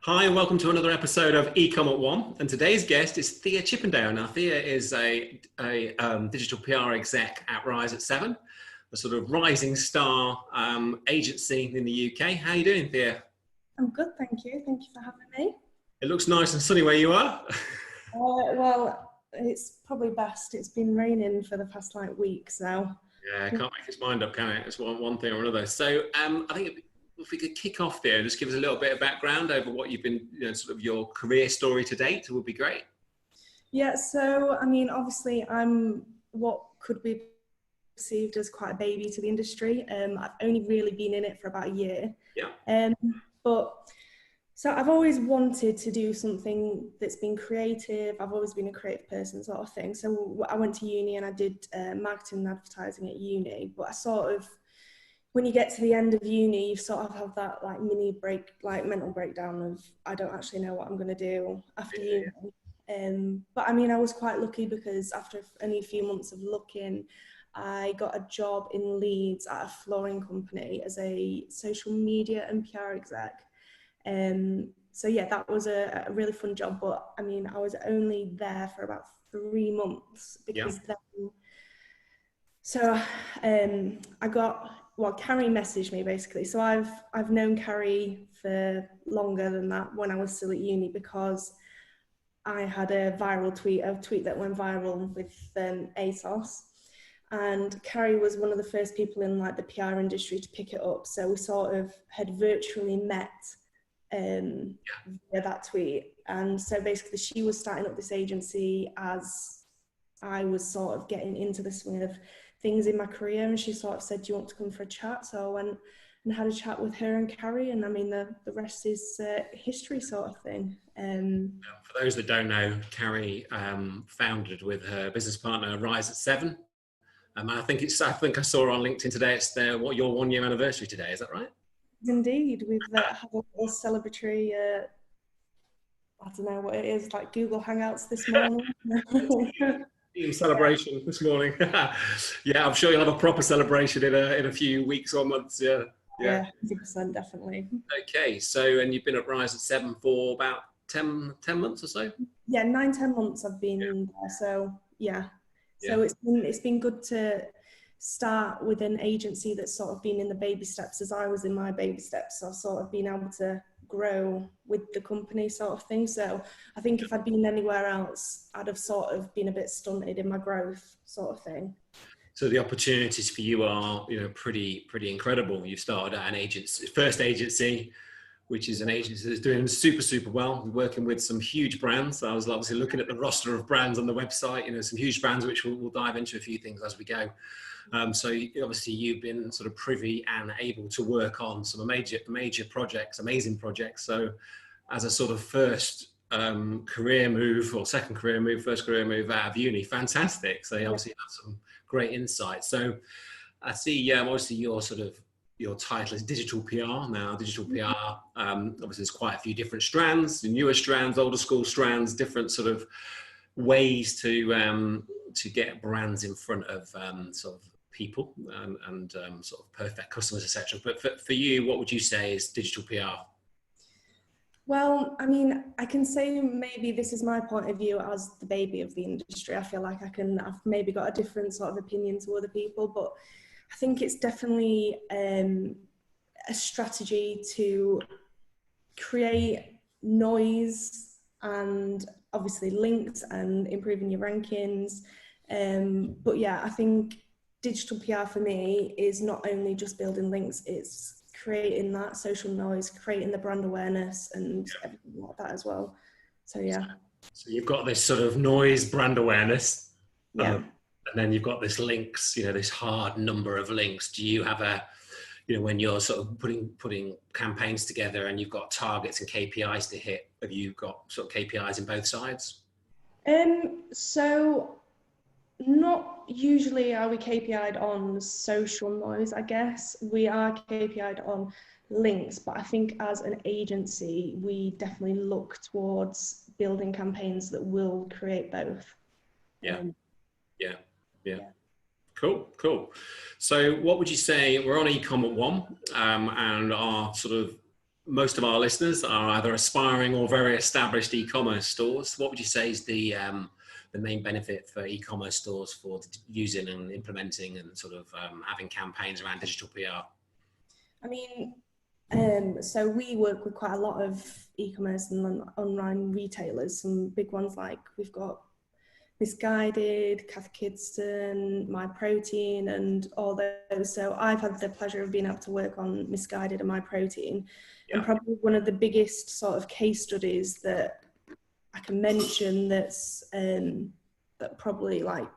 Hi, and welcome to another episode of eCom at One. And today's guest is Thea Chippendale. Now, Thea is a digital PR exec at Rise at 7, a sort of rising star agency in the UK. How are you doing, Thea? I'm good, thank you. Thank you for having me. It looks nice and sunny where you are. Well, it's probably best. It's been raining for the past weeks now. Yeah, can't make its mind up, can it? It's one thing or another. So I think if we could kick off there and just give us a little bit of background over what you've been, sort of your career story to date, it would be great. Yeah, so, I mean, obviously I'm what could be perceived as quite a baby to the industry. I've only really been in it for about a year. Yeah. So I've always wanted to do something that's been creative. I've always been a creative person sort of thing. So I went to uni and I did marketing and advertising at uni, but I sort of, when you get to the end of uni, you sort of have that mini break, mental breakdown of, I don't actually know what I'm going to do after uni. But I mean, I was quite lucky because after only a few months of looking, I got a job in Leeds at a flooring company as a social media and PR exec. So yeah, that was a really fun job, but I mean, I was only there for about 3 months because Carrie messaged me basically. So I've known Carrie for longer than that when I was still at uni because I had a tweet that went viral with ASOS. And Carrie was one of the first people in the PR industry to pick it up. So we sort of had virtually met via that tweet. And so basically she was starting up this agency as I was sort of getting into the swing of things in my career, and she sort of said, do you want to come for a chat? So I went and had a chat with her and Carrie, and I mean the rest is history sort of thing. For those that don't know, Carrie founded with her business partner Rise at 7. I think I saw on LinkedIn today it's your 1 year anniversary today, is that right? Indeed, we've had a little celebratory I don't know what it is, like Google Hangouts this morning. Team celebration this morning. Yeah, I'm sure you'll have a proper celebration in a few weeks or months. Yeah, 100%, definitely. Okay, so and you've been at Rise at 7 for about 10 months or so? Yeah, 9-10 months I've been there. So so it's been good to start with an agency that's sort of been in the baby steps as I was in my baby steps. So I've sort of been able to grow with the company sort of thing. So I think if I'd been anywhere else, I'd have sort of been a bit stunted in my growth sort of thing. So the opportunities for you are, pretty incredible. You started at an first agency, which is an agency that's doing super well. We're working with some huge brands. I was obviously looking at the roster of brands on the website, some huge brands, which we'll dive into a few things as we go. So obviously you've been sort of privy and able to work on some major projects, amazing projects. So as a sort of first career move or first career move out of uni, fantastic. So you obviously have some great insights. So I see, obviously your title is digital PR now. Digital PR, obviously there's quite a few different strands, newer strands, older school strands, different sort of ways to get brands in front of sort of people and sort of perfect customers, etc. But for you, what would you say is digital PR? Well, I mean, I can say maybe this is my point of view as the baby of the industry. I feel like I've maybe got a different sort of opinion to other people, but I think it's definitely a strategy to create noise and obviously links and improving your rankings. But yeah, I think digital PR for me is not only just building links, it's creating that social noise, creating the brand awareness and everything like that as well. So yeah. So you've got this sort of noise, brand awareness. Yeah. And then you've got this links, this hard number of links. Do you have when you're sort of putting campaigns together and you've got targets and KPIs to hit, have you got sort of KPIs in both sides? So not usually are we KPI'd on social noise, I guess. We are KPI'd on links, but I think as an agency, we definitely look towards building campaigns that will create both. Yeah. Cool. So what would you say, we're on eCom at 1, and our sort of most of our listeners are either aspiring or very established e-commerce stores. What would you say is the main benefit for e-commerce stores for using and implementing and sort of having campaigns around digital PR? I mean, so we work with quite a lot of e-commerce and online retailers, some big ones like we've got Missguided, Kath Kidston, My Protein, and all those. So I've had the pleasure of being able to work on Missguided and My Protein. Yeah. And probably one of the biggest sort of case studies that I can mention that's that probably, like,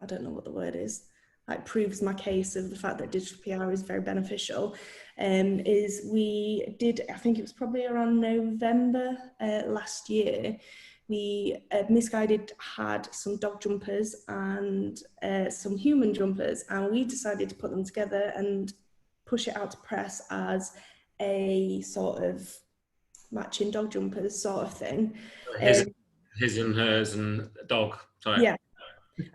I don't know what the word is, like proves my case of the fact that digital PR is very beneficial, is we did, I think it was probably around November last year, we Missguided had some dog jumpers and some human jumpers, and we decided to put them together and push it out to press as a sort of matching dog jumpers sort of thing. His and hers and dog. Sorry. Yeah.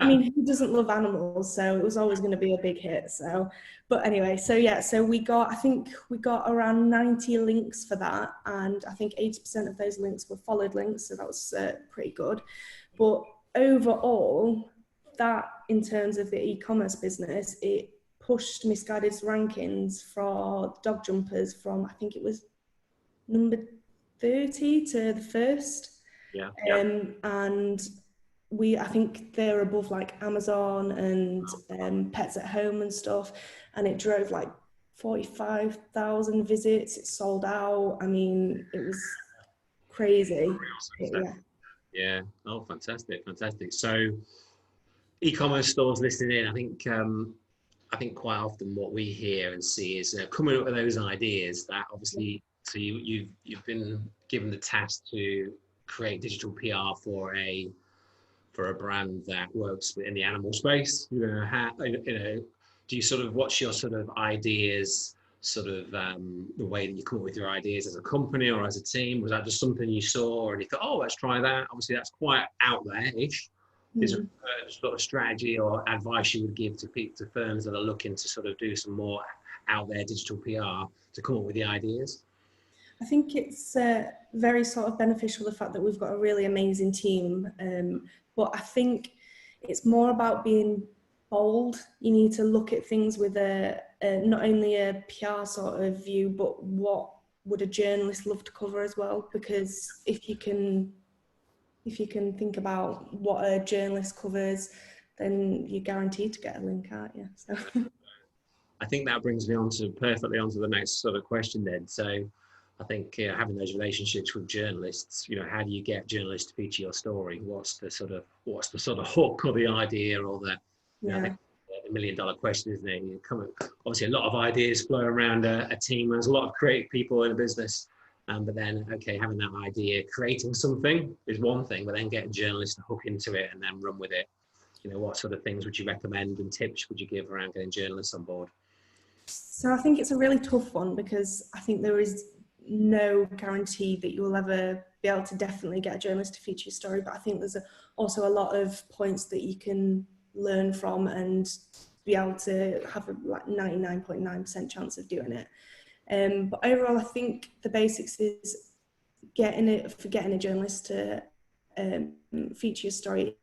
I mean, who doesn't love animals? So it was always going to be a big hit. So, but anyway, so yeah, so I think we got around 90 links for that. And I think 80% of those links were followed links. So that was pretty good. But overall, that in terms of the e-commerce business, it pushed Missguided's rankings for dog jumpers from, I think it was number 30 to the first. Yeah. And I think they're above like Amazon and Pets at Home and stuff, and it drove like 45,000 visits. It sold out. I mean, it was crazy. Yeah. Oh, fantastic. So e-commerce stores listening in, I think quite often what we hear and see is coming up with those ideas that obviously, so you've been given the task to create digital PR for a brand that works in the animal space. Do you sort of, what's your sort of ideas, sort of the way that you come up with your ideas as a company or as a team? Was that just something you saw and you thought, oh, let's try that? Obviously that's quite out there-ish. Is there a sort of strategy or advice you would give to firms that are looking to sort of do some more out there digital PR to come up with the ideas? I think it's very sort of beneficial, the fact that we've got a really amazing team. But I think it's more about being bold. You need to look at things with not only a PR sort of view, but what would a journalist love to cover as well? Because if you can think about what a journalist covers, then you're guaranteed to get a link, aren't you? So I think that brings me perfectly onto the next sort of question then. So I think having those relationships with journalists, how do you get journalists to feature your story? What's the sort of hook or the idea or the, I think the $1 million question, isn't it? Obviously a lot of ideas flow around a team. There's a lot of creative people in a business. But then, having that idea, creating something is one thing, but then getting journalists to hook into it and then run with it. What sort of things would you recommend and tips would you give around getting journalists on board? So I think it's a really tough one, because I think there is no guarantee that you will ever be able to definitely get a journalist to feature your story. But I think there's also a lot of points that you can learn from and be able to have a 99.9% chance of doing it. But overall, I think the basics is getting a journalist to feature your story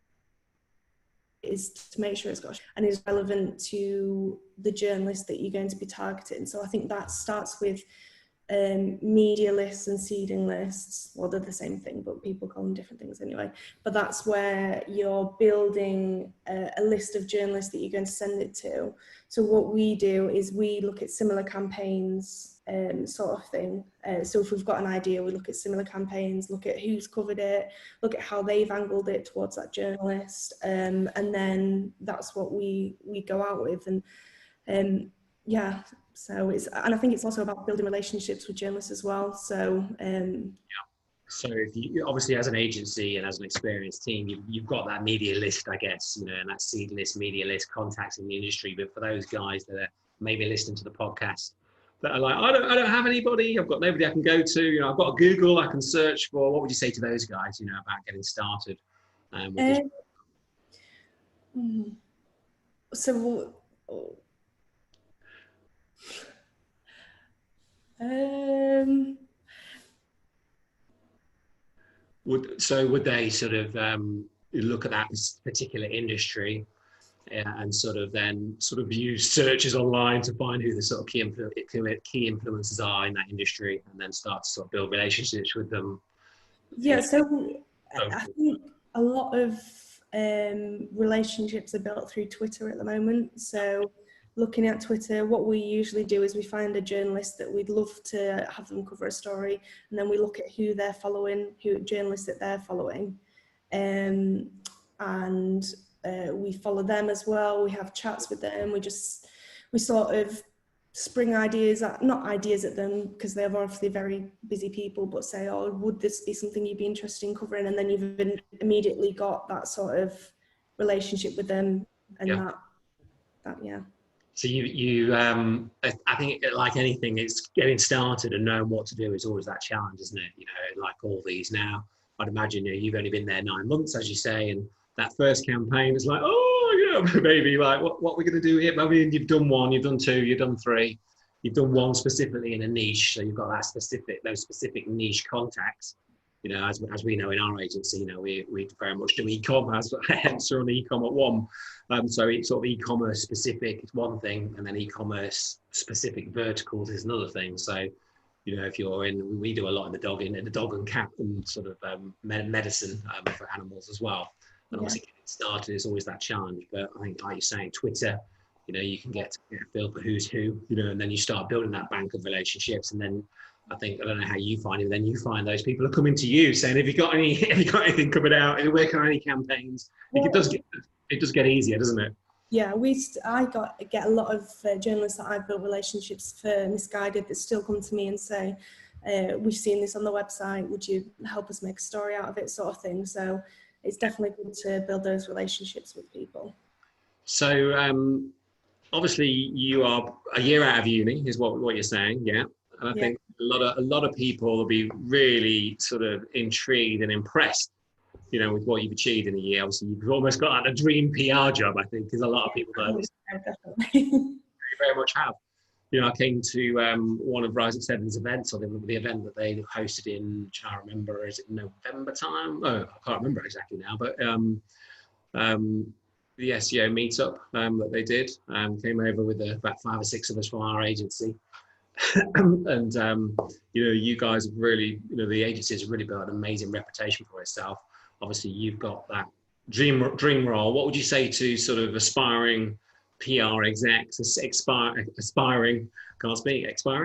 is to make sure it's got and is relevant to the journalist that you're going to be targeting. So I think that starts with media lists and seeding lists. Well, they're the same thing, but people call them different things anyway. But that's where you're building a list of journalists that you're going to send it to. So what we do is we look at similar campaigns, sort of thing. So if we've got an idea, we look at similar campaigns, look at who's covered it, look at how they've angled it towards that journalist, and then that's what we go out with. And yeah. So and I think it's also about building relationships with journalists as well. So So if you obviously, as an agency and as an experienced team, you've got that media list, I guess, and that seed list, media list, contacts in the industry. But for those guys that are maybe listening to the podcast that are like, I don't have anybody, I've got nobody I can go to, I've got Google I can search for. What would you say to those guys, about getting started? Would they sort of look at that particular industry and sort of then sort of use searches online to find who the sort of key influencers are in that industry, and then start to sort of build relationships with them? Yeah, so I think a lot of relationships are built through Twitter at the moment. So looking at Twitter, what we usually do is we find a journalist that we'd love to have them cover a story, and then we look at who they're following, who journalists that they're following, and we follow them as well. We have chats with them. We sort of spring not ideas at them, because they're obviously very busy people, but say, oh, would this be something you'd be interested in covering? And then you've immediately got that sort of relationship with them, and that yeah. So I think like anything, it's getting started and knowing what to do is always that challenge, isn't it? You know, like all these now, I'd imagine you've only been there 9 months, as you say, and that first campaign is like, oh yeah, maybe like what we're going to do here. I mean, you've done 1, you've done 2, you've done 3, you've done 1 specifically in a niche, so you've got those specific niche contacts. You know, as we know in our agency, you know, we very much do e-commerce, hence we're on e-com at 1. So it's sort of e-commerce specific is one thing, and then e-commerce specific verticals is another thing. So, you know, if you're we do a lot in the dog and cat and sort of medicine for animals as well. And obviously getting started is always that challenge. But I think, like you're saying, Twitter, you know, you can get a feel for who's who, you know, and then you start building that bank of relationships. And then I don't know how you find it, but then you find those people are coming to you saying, have you got anything coming out? Are you working on any campaigns? It does get easier, doesn't it? Yeah, I get a lot of journalists that I've built relationships for Missguided that still come to me and say, we've seen this on the website, would you help us make a story out of it, sort of thing. So it's definitely good to build those relationships with people. So obviously you are a year out of uni is what you're saying, yeah? And I think a lot of people will be really sort of intrigued and impressed, you know, with what you've achieved in a year. Obviously, you've almost got like a dream PR job, I think, because a lot of people very much have. You know, I came to one of Rise at Seven's events, or the event that they hosted in, I remember, is it November time? Oh, I can't remember exactly now, but the SEO meetup that they did, came over with about 5 or 6 of us from our agency. And you know, you guys have really, you know, the agency has really built an amazing reputation for itself. Obviously, you've got that dream role. What would you say to sort of aspiring PR execs, aspiring PR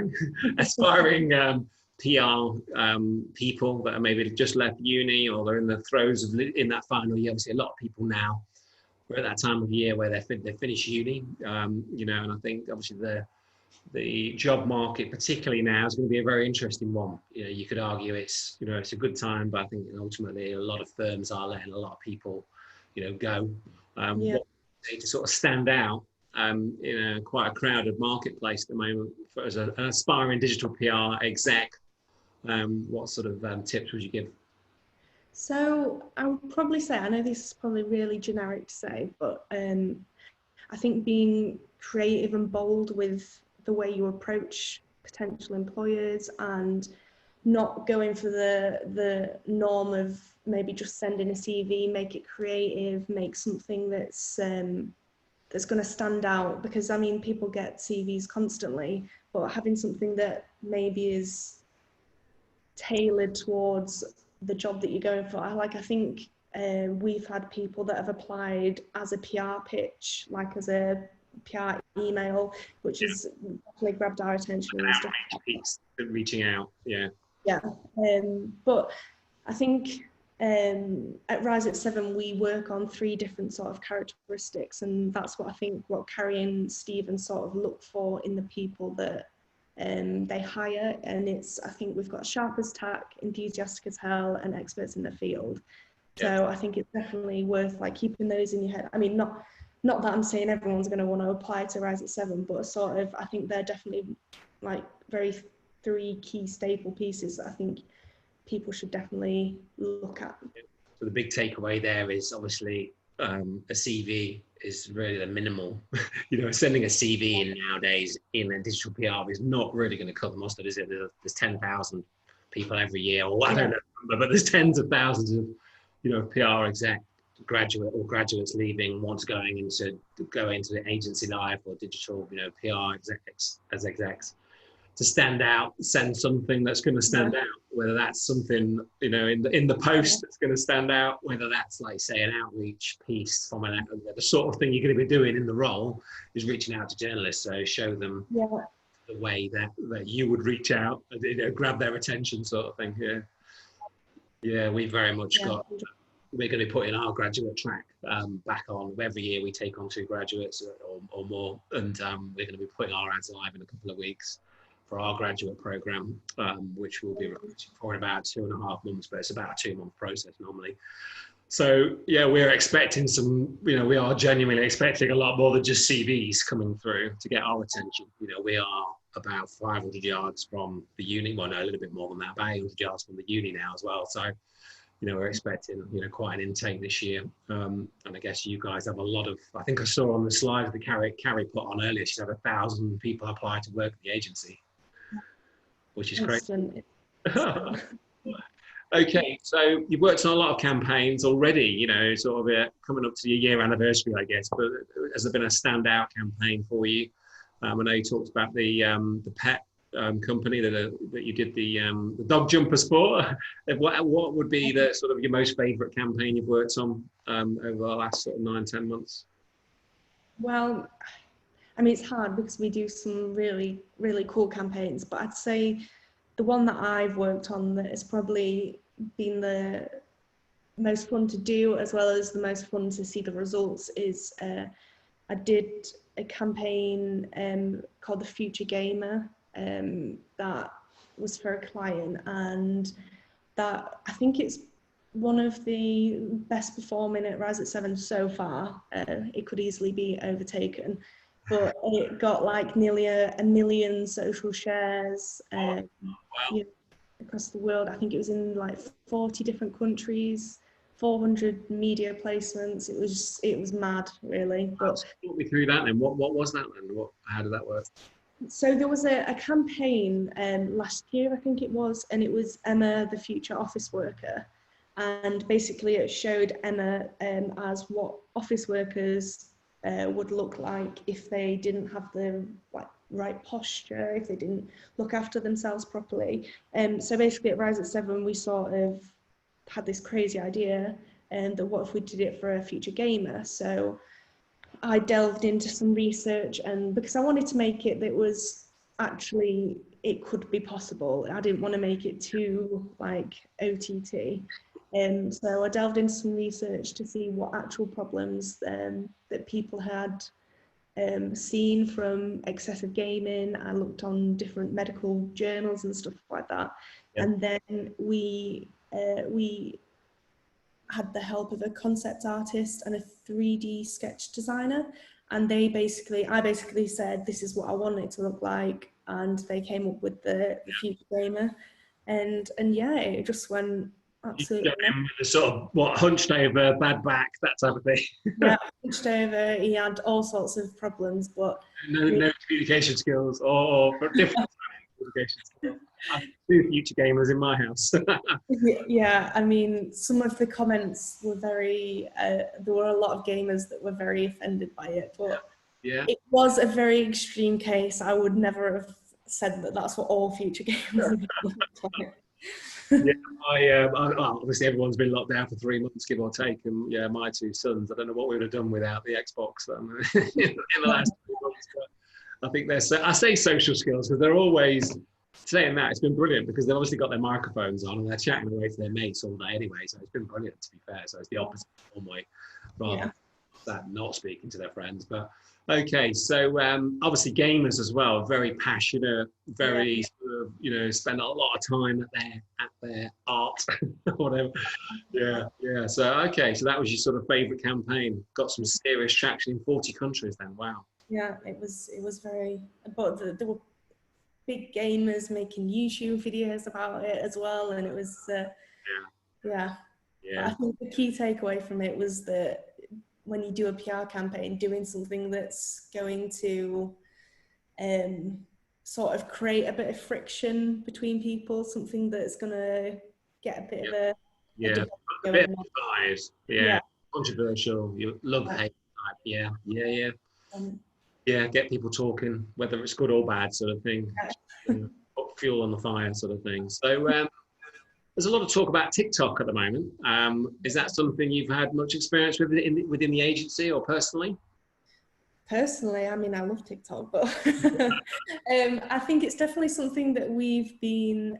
people that are maybe just left uni, or they're in the throes of in that final year? Obviously, a lot of people now, we're at that time of year where they finish uni, you know, and I think obviously the job market, particularly now, is going to be a very interesting one. You know, you could argue it's a good time, but I think ultimately a lot of firms are letting a lot of people, you know, go. What to sort of stand out in quite a crowded marketplace at the moment as an aspiring digital PR exec? What sort of tips would you give? So I would probably say, I know this is probably really generic to say, but I think being creative and bold with the way you approach potential employers, and not going for the norm of maybe just sending a CV, make it creative, make something that's going to stand out. Because I mean, people get CVs constantly, but having something that maybe is tailored towards the job that you're going for. I think we've had people that have applied as a PR pitch, like as a PR email, which has definitely grabbed our attention and stuff. Reaching out, but I think at Rise at 7 we work on 3 different sort of characteristics, and that's what I think what Carrie and Stephen sort of look for in the people that they hire. And I think we've got sharp as tack, enthusiastic as hell, and experts in the field. So I think it's definitely worth like keeping those in your head. I mean, not that I'm saying everyone's going to want to apply to Rise at 7, but sort of, I think they're definitely like 3 key staple pieces that I think people should definitely look at. So the big takeaway there is obviously a CV is really the minimal. Sending a CV in nowadays in a digital PR is not really going to cut the mustard, is it? There's 10,000 people every year, or I don't know, but there's tens of thousands of, PR exec graduates leaving, once go into the agency life or digital, PR execs as execs. To stand out, send something that's going to stand out, whether that's something, in the post that's going to stand out, whether that's like, say, an outreach piece from the sort of thing you're going to be doing in the role is reaching out to journalists. So show them the way that you would reach out, grab their attention, sort of thing. Yeah, we very much we're going to be putting our graduate track back on. Every year we take on 2 graduates or more, and we're going to be putting our ads live in a couple of weeks for our graduate program, which will be recruiting for in about 2.5 months, but it's about a 2-month process normally. So yeah, we're expecting we are genuinely expecting a lot more than just CVs coming through to get our attention. We are about 500 yards from the uni, well, no, a little bit more than that, about 800 yards from the uni now as well. So, we're expecting, quite an intake this year. And I guess you guys have a lot of, I think I saw on the slide that Carrie put on earlier, she's had 1,000 people apply to work at the agency, which is crazy. Okay, so you've worked on a lot of campaigns already, sort of coming up to your year anniversary, I guess, but has there been a standout campaign for you? I know you talked about the pet company that you did the dog jumper sport. What would be the sort of your most favourite campaign you've worked on over the last sort of 9-10 months? Well, I mean, it's hard because we do some really, really cool campaigns, but I'd say the one that I've worked on that has probably been the most fun to do, as well as the most fun to see the results, is I did a campaign called The Future Gamer that was for a client, and that I think it's one of the best performing at Rise at 7 so far. It could easily be overtaken, but it got like nearly a million social shares across the world. I think it was in like 40 different countries, 400 media placements. It was mad, really. But walk me through that then. What was that then? How did that work? So there was a campaign last year, I think it was, and it was Emma, the future office worker. And basically it showed Emma as what office workers would look like if they didn't have the right posture, if they didn't look after themselves properly. So basically at Rise at 7, we sort of had this crazy idea that what if we did it for a future gamer? So I delved into some research, and because I wanted to make it that was actually, it could be possible. I didn't want to make it too like OTT. So I delved into some research to see what actual problems that people had seen from excessive gaming. I looked on different medical journals and stuff like that. Yeah. And then we had the help of a concept artist and a 3D sketch designer, and I basically said, this is what I want it to look like, and they came up with the future gamer, and yeah, it just went absolutely. You got him with the sort of hunched over, bad back, that type of thing. Yeah, hunched over. He had all sorts of problems, but no communication skills or different communication skills. I have 2 future gamers in my house. Yeah, I mean, some of the comments were very, there were a lot of gamers that were very offended by it, but it was a very extreme case. I would never have said that that's what all future gamers look like. Yeah, obviously everyone's been locked down for 3 months, give or take, and yeah, my 2 sons, I don't know what we would have done without the Xbox in the last 3 months, but I think I say social skills because they're always saying that. It's been brilliant because they've obviously got their microphones on and they're chatting away to their mates all day anyway, so it's been brilliant, to be fair. So it's the opposite one way, rather than not speaking to their friends. But okay, so obviously gamers as well, very passionate, very sort of, spend a lot of time at their art or whatever. Yeah. So okay, so that was your sort of favourite campaign. Got some serious traction in 40 countries then. Wow. Yeah, it was very, but there were big gamers making YouTube videos about it as well, and it was I think the key takeaway from it was that when you do a PR campaign, doing something that's going to sort of create a bit of friction between people, something that's going to get a bit of a a bit of bias, controversial, you love hate type, get people talking, whether it's good or bad, sort of thing. Put fuel on the fire, sort of thing. So there's a lot of talk about TikTok at the moment. Is that something you've had much experience with within the agency or personally? Personally, I mean, I love TikTok, but I think it's definitely something that we've been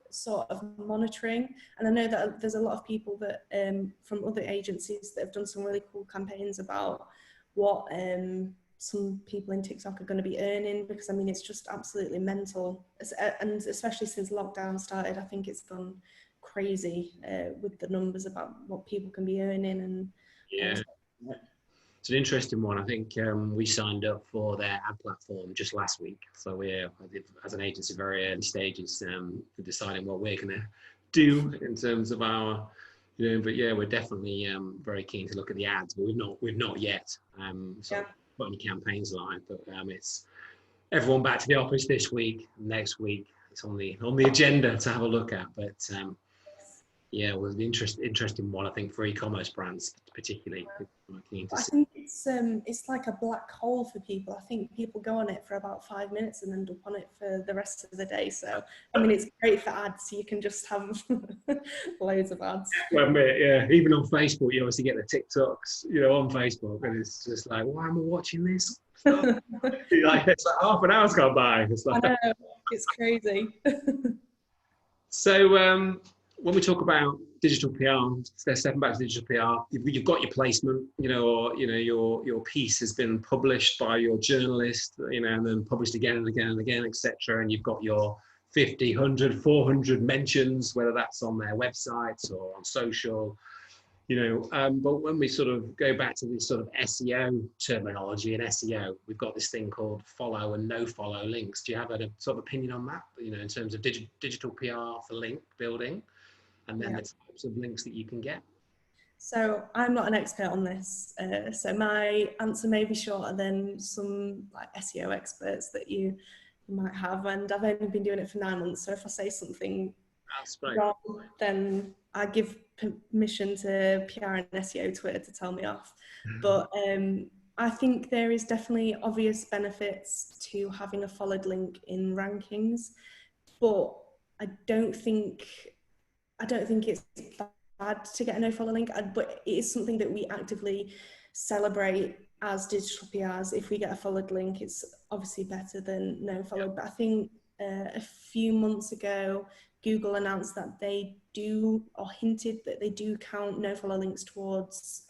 sort of monitoring. And I know that there's a lot of people that from other agencies that have done some really cool campaigns about what some people in TikTok are going to be earning, because I mean, it's just absolutely mental. And especially since lockdown started, I think it's gone crazy with the numbers about what people can be earning. And it's an interesting one. I think we signed up for their ad platform just last week. So we're, as an agency, very early stages for deciding what we're going to do in terms of our, but we're definitely very keen to look at the ads, but we've not yet got any campaigns live, but it's everyone back to the office this week, next week. It's on the agenda to have a look at, but well, the interesting one, I think, for e-commerce brands particularly. I think it's like a black hole for people. I think people go on it for about 5 minutes and end up on it for the rest of the day. So, I mean, it's great for ads. So you can just have loads of ads. Well, even on Facebook, you obviously get the TikToks, on Facebook, and it's just like, why am I watching this? It's like half an hour's gone by. It's like, I know, it's crazy. So, when we talk about digital PR, stepping back to digital PR, you've got your placement, or your piece has been published by your journalist, and then published again and again and again, etc. And you've got your 50, 100, 400 mentions, whether that's on their websites or on social, But when we sort of go back to this sort of SEO terminology and SEO, we've got this thing called follow and no-follow links. Do you have a sort of opinion on that? In terms of digital PR for link building? And then the types of links that you can get. So I'm not an expert on this. So my answer may be shorter than some like SEO experts that you might have. And I've only been doing it for 9 months. So if I say something wrong, then I give permission to PR and SEO Twitter to tell me off. But I think there is definitely obvious benefits to having a followed link in rankings. But I don't think it's bad to get a no-follow link, but it is something that we actively celebrate as digital PRs. If we get a followed link, it's obviously better than no-follow. But I think a few months ago, Google announced that they do, or hinted that they do count no-follow links towards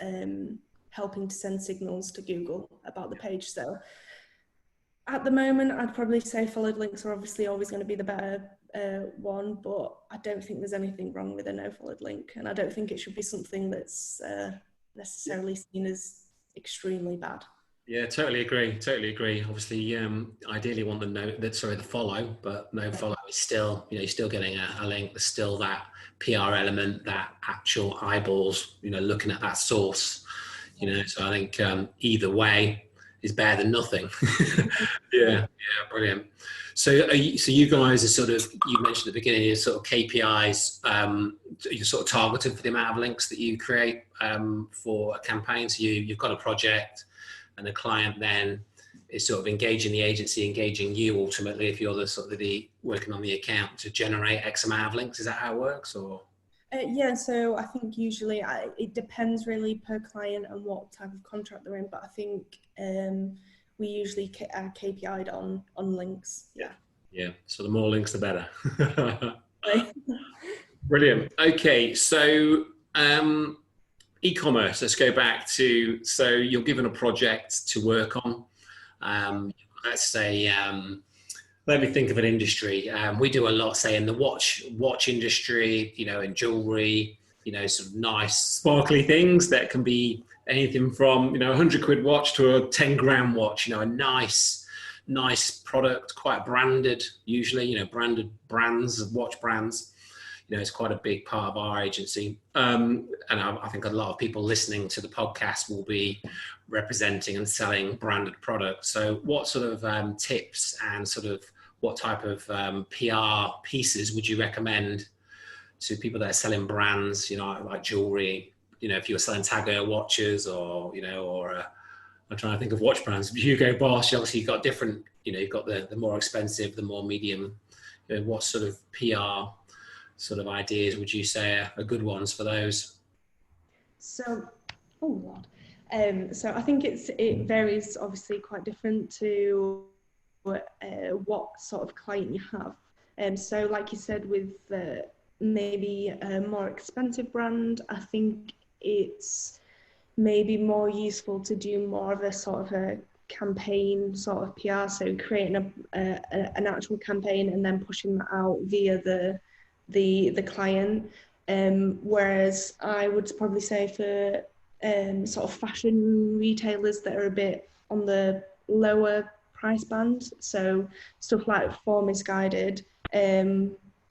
helping to send signals to Google about the page. So at the moment, I'd probably say followed links are obviously always going to be the better one, but I don't think there's anything wrong with a no-followed link, and I don't think it should be something that's necessarily seen as extremely bad. Yeah, totally agree. Obviously, ideally want the follow, but no follow is still, you're still getting a link. There's still that PR element, that actual eyeballs, looking at that source, So I think either way is better than nothing. Yeah, brilliant. So you guys are sort of, you mentioned at the beginning, your sort of KPIs, you're sort of targeted for the amount of links that you create for a campaign. So you've got a project, and the client then is sort of engaging the agency, engaging you ultimately, if you're the sort of the working on the account, to generate X amount of links. Is that how it works, or? Yeah, so I think usually it depends really per client and what type of contract they're in, but I think we usually KPI'd on links. Yeah. So the more links, the better. Brilliant. Okay, so e-commerce. Let's go back to, so you're given a project to work on. Let's say, let me think of an industry. We do a lot, say, in the watch industry, in jewelry, sort of nice sparkly things that can be anything from, a 100 quid watch to a 10 grand watch, a nice product, quite branded, usually, branded brands, watch brands. it's quite a big part of our agency. And I think a lot of people listening to the podcast will be representing and selling branded products. So what sort of tips and sort of what type of PR pieces would you recommend to people that are selling brands, like jewelry, if you're selling Tagger watches or I'm trying to think of watch brands, Hugo Boss, obviously you've got different, you've got the more expensive, the more medium, what sort of PR sort of ideas would you say are good ones for those? So, oh Lord. So I think it varies obviously quite different to what sort of client you have. So like you said, with maybe a more expensive brand, I think it's maybe more useful to do more of a sort of a campaign sort of PR, so creating an actual campaign and then pushing that out via the client. Whereas I would probably say for sort of fashion retailers that are a bit on the lower price band, so stuff like For Missguided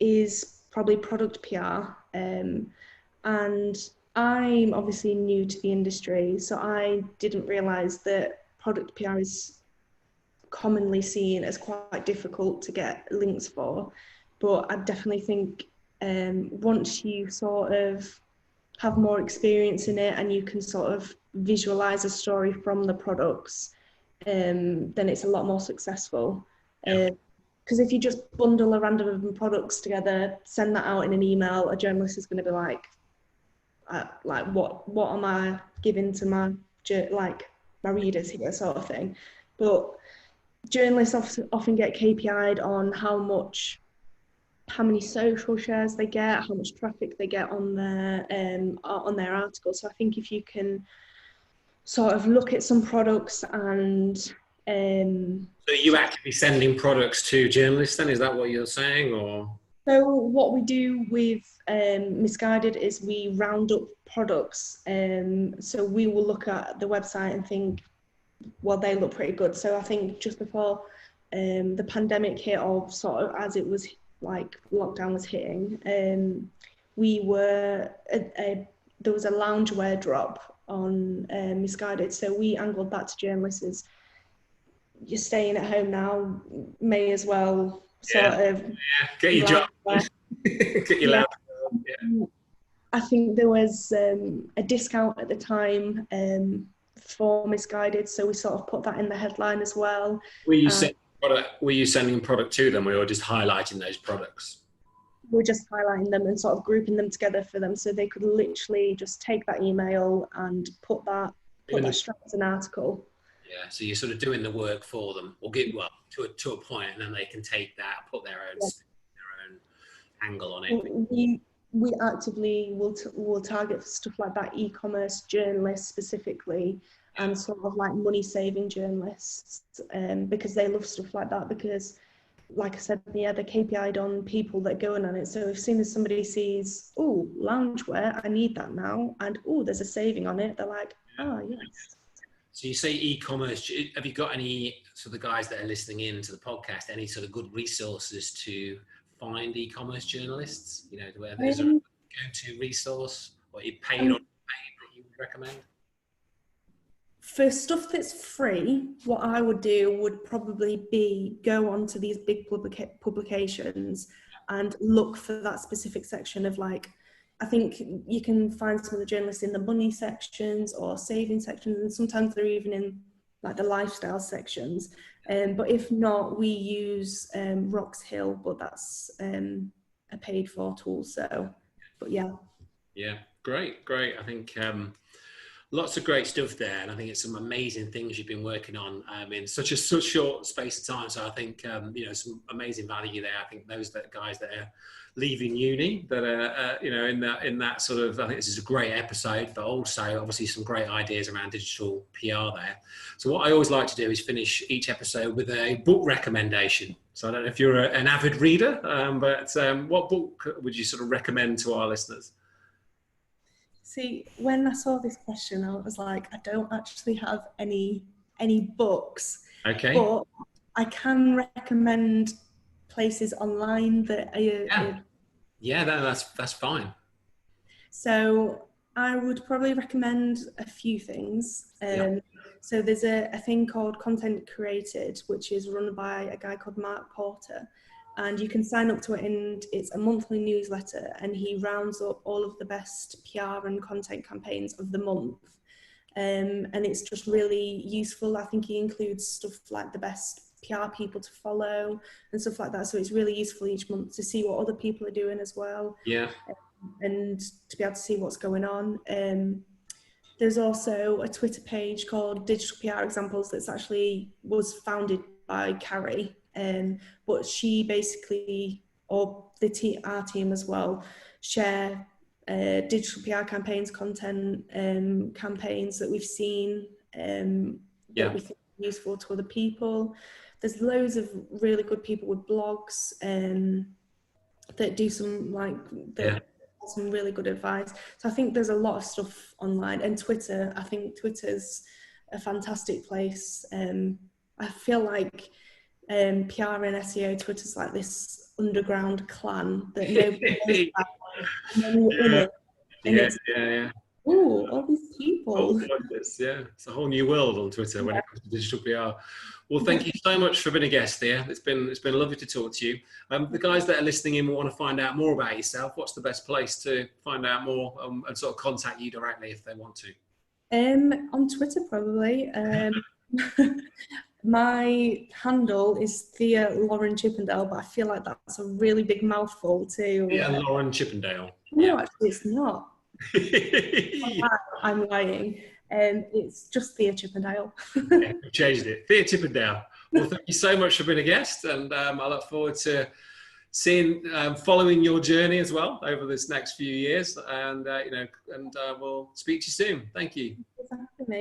is probably product PR. And I'm obviously new to the industry, so I didn't realise that product PR is commonly seen as quite difficult to get links for. But I definitely think once you sort of have more experience in it and you can sort of visualise a story from the products, then it's a lot more successful. Because if you just bundle a random products together, send that out in an email, a journalist is going to be like what am I giving to my readers here, sort of thing. But journalists often get KPI'd on how many social shares they get, how much traffic they get on their articles. So I think if you can sort of look at some products and so you actually sending products to journalists then, is that what you're saying? Or so what we do with Missguided is we round up products. So we will look at the website and think, well, they look pretty good. So I think just before the pandemic hit, or sort of as it was like lockdown was hitting, there was a loungewear drop on Missguided. So we angled that to journalists as, you're staying at home now, may as well get your job. Get your lab. I think there was a discount at the time for Missguided, so we sort of put that in the headline as well. Were you sending product to them, or were just highlighting those products? We're just highlighting them and sort of grouping them together for them, so they could literally just take that email and put that straight as an article. Yeah, so you're sort of doing the work for them, or to a point, and then they can take that, put their own angle on it. We actively will target stuff like that, e-commerce journalists specifically, and sort of like money saving journalists, because they love stuff like that. Because, like I said, they're KPI'd on people that go in on it. So as soon as somebody sees, oh, loungewear, I need that now, and oh, there's a saving on it, they're like, oh yes. So you say e-commerce. Have you got any sort of guys that are listening in to the podcast, any sort of good resources to find e-commerce journalists? Where there's a go-to resource, or you paid or unpaid that you would recommend? For stuff that's free, what I would do would probably be go onto these big publications and look for that specific section of I think you can find some of the journalists in the money sections or saving sections, and sometimes they're even in the lifestyle sections. But if not, we use Rox Hill, but that's a paid for tool. So, but yeah. Yeah, great. I think lots of great stuff there, and I think it's some amazing things you've been working on in such short space of time. So I think some amazing value there. I think those guys that are leaving uni that are in that sort of, I think this is a great episode, but also obviously some great ideas around digital PR there. So what I always like to do is finish each episode with a book recommendation. So I don't know if you're an avid reader, but what book would you sort of recommend to our listeners? See, when I saw this question, I was like, I don't actually have any books. Okay. But I can recommend places online that are Yeah, that's fine. So I would probably recommend a few things. Yeah. So there's a thing called Content Created, which is run by a guy called Mark Porter. And you can sign up to it, and it's a monthly newsletter, and he rounds up all of the best PR and content campaigns of the month. And it's just really useful. I think he includes stuff like the best PR people to follow and stuff like that. So it's really useful each month to see what other people are doing as well. Yeah. And to be able to see what's going on. There's also a Twitter page called Digital PR Examples that's actually was founded by Carrie, but she basically, or our team as well, share digital PR campaigns, content campaigns that we've seen that we think are useful to other people. There's loads of really good people with blogs that do some some really good advice. So I think there's a lot of stuff online, and Twitter. I think Twitter's a fantastic place. I feel like PR and SEO, Twitter's like this underground clan that nobody knows about. And then you're in it, and it's oh, all these people. It's a whole new world on Twitter when it comes to digital PR. Well, thank you so much for being a guest, Thea. It's been lovely to talk to you. The guys that are listening in will want to find out more about yourself. What's the best place to find out more and sort of contact you directly if they want to? On Twitter, probably. My handle is Thea Lauren Chippendale, but I feel like that's a really big mouthful to. Yeah, Lauren Chippendale. No, actually, it's not. I'm lying. It's just Thea Chippendale. Yeah, we've changed it. Thea Chippendale. Well, thank you so much for being a guest, and I look forward to following your journey as well over this next few years. And we'll speak to you soon. Thank you.